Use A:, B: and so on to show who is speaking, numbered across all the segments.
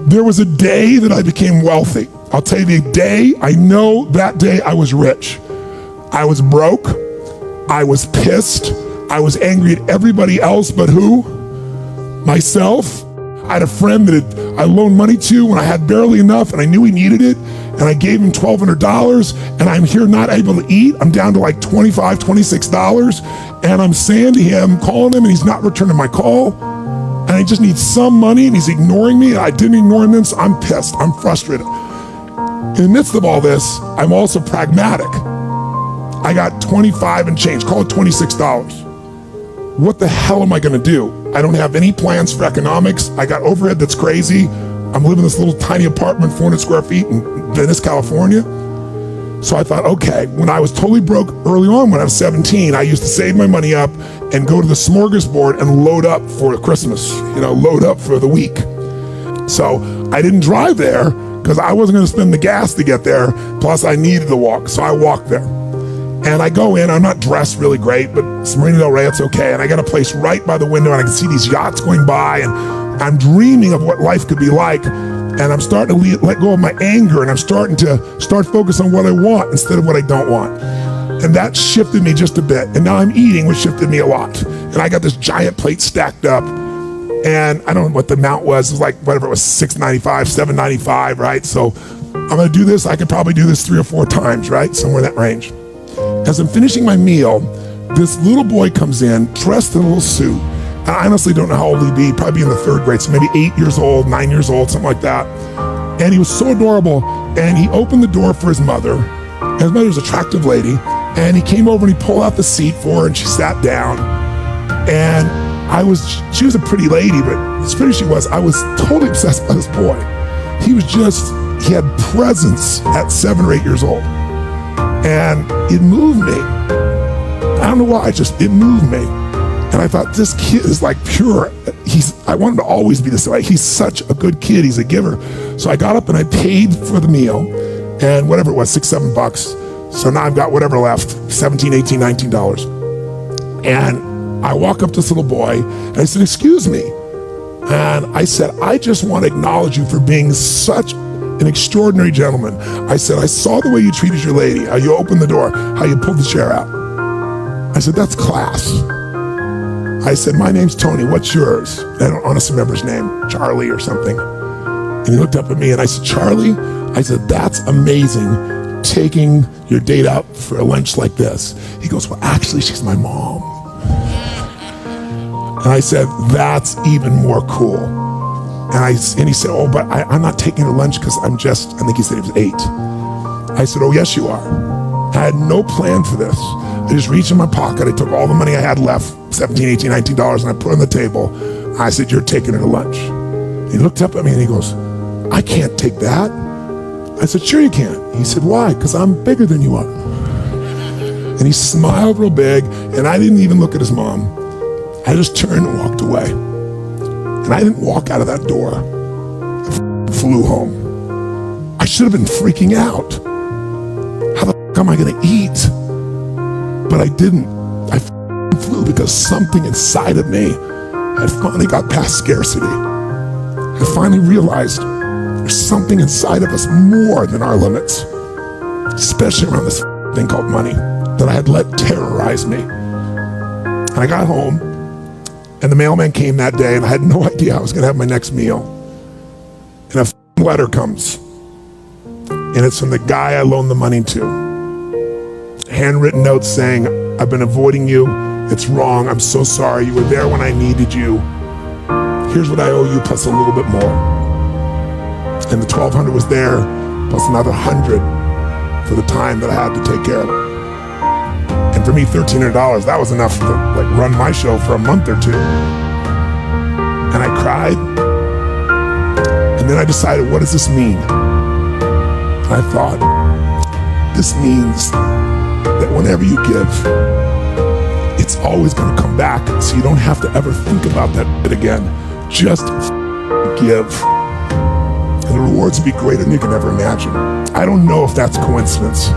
A: There was a day that I became wealthy. I'll tell you the day, I know that day I was rich. I was broke, I was pissed, I was angry at everybody else but who? Myself. I had a friend that I loaned money to when I had barely enough and I knew he needed it, and I gave him $1,200, and I'm here not able to eat. I'm down to like $25, $26, and I'm saying to him, calling him, and he's not returning my call, and I just need some money, and he's ignoring me. I didn't ignore him then, so I'm pissed, I'm frustrated. In the midst of all this, I'm also pragmatic. I got 25 and change, call it $26. What the hell am I gonna do? I don't have any plans for economics. I got overhead that's crazy. I'm living in this little tiny apartment, 400 square feet in Venice, California. So I thought, okay, when I was totally broke early on, when I was 17, I used to save my money up and go to the smorgasbord and load up for Christmas, load up for the week. So I didn't drive there because I wasn't gonna spend the gas to get there. Plus I needed to walk, so I walked there. And I go in, I'm not dressed really great, but it's Marina Del Rey, it's okay. And I got a place right by the window and I can see these yachts going by, and I'm dreaming of what life could be like. And I'm starting to let go of my anger, and I'm starting to focus on what I want instead of what I don't want. And that shifted me just a bit. And now I'm eating, which shifted me a lot. And I got this giant plate stacked up, and I don't know what the amount was. It was like, whatever it was, $6.95, $7.95, right? So I'm gonna do this. I could probably do this 3 or 4 times, right? Somewhere in that range. As I'm finishing my meal, this little boy comes in, dressed in a little suit. I honestly don't know how old he'd be, probably in the 3rd grade, so maybe 8 years old, 9 years old, something like that. And he was so adorable, and he opened the door for his mother, and his mother was an attractive lady, and he came over and he pulled out the seat for her, and she sat down. And she was a pretty lady, but as pretty as she was, I was totally obsessed by this boy. He had presence at 7 or 8 years old. And it moved me. I don't know why, it moved me. And I thought, this kid is like pure. I want him to always be this way. He's such a good kid, he's a giver. So I got up and I paid for the meal, and whatever it was, $6, $7. So now I've got whatever left, $17, $18, $19. And I walk up to this little boy and I said, excuse me. And I said, I just want to acknowledge you for being such an extraordinary gentleman. I said, I saw the way you treated your lady, how you opened the door, how you pulled the chair out. I said, that's class. I said, my name's Tony, what's yours? I don't honestly remember his name, Charlie or something. And he looked up at me and I said, Charlie? I said, that's amazing, taking your date out for a lunch like this. He goes, well, actually, she's my mom. And I said, that's even more cool. And he said, oh, but I'm not taking her lunch because I think he said he was 8. I said, oh, yes, you are. I had no plan for this. I just reached in my pocket. I took all the money I had left, $17, $18, $19, and I put it on the table. I said, you're taking her to lunch. He looked up at me and he goes, I can't take that. I said, sure you can. He said, why? Because I'm bigger than you are. And he smiled real big, and I didn't even look at his mom. I just turned and walked away. And I didn't walk out of that door. I flew home. I should have been freaking out. How the fuck am I gonna eat? But I didn't. I flew because something inside of me had finally got past scarcity. I finally realized there's something inside of us more than our limits, especially around this thing called money that I had let terrorize me. And I got home, and the mailman came that day, and I had no idea I was gonna have my next meal. And a letter comes, and it's from the guy I loaned the money to. Handwritten notes saying, I've been avoiding you, it's wrong, I'm so sorry, you were there when I needed you. Here's what I owe you plus a little bit more. And the $1,200 was there, plus another $100 for the time that I had to take care of it. And for me, $1,300, that was enough to run my show for a month or 2. And I cried. And then I decided, what does this mean? And I thought, this means that whenever you give, it's always gonna come back, so you don't have to ever think about that bit again. Just give. And the rewards will be greater than you can ever imagine. I don't know if that's coincidence,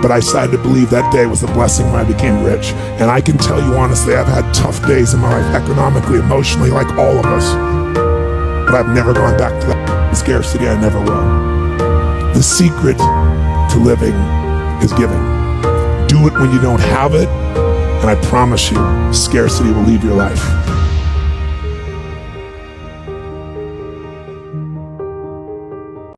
A: but I decided to believe that day was the blessing when I became rich. And I can tell you honestly, I've had tough days in my life, economically, emotionally, like all of us. but I've never gone back to that. Scarcity, I never will. The secret to living is giving. Do it when you don't have it, and I promise you, scarcity will leave your life.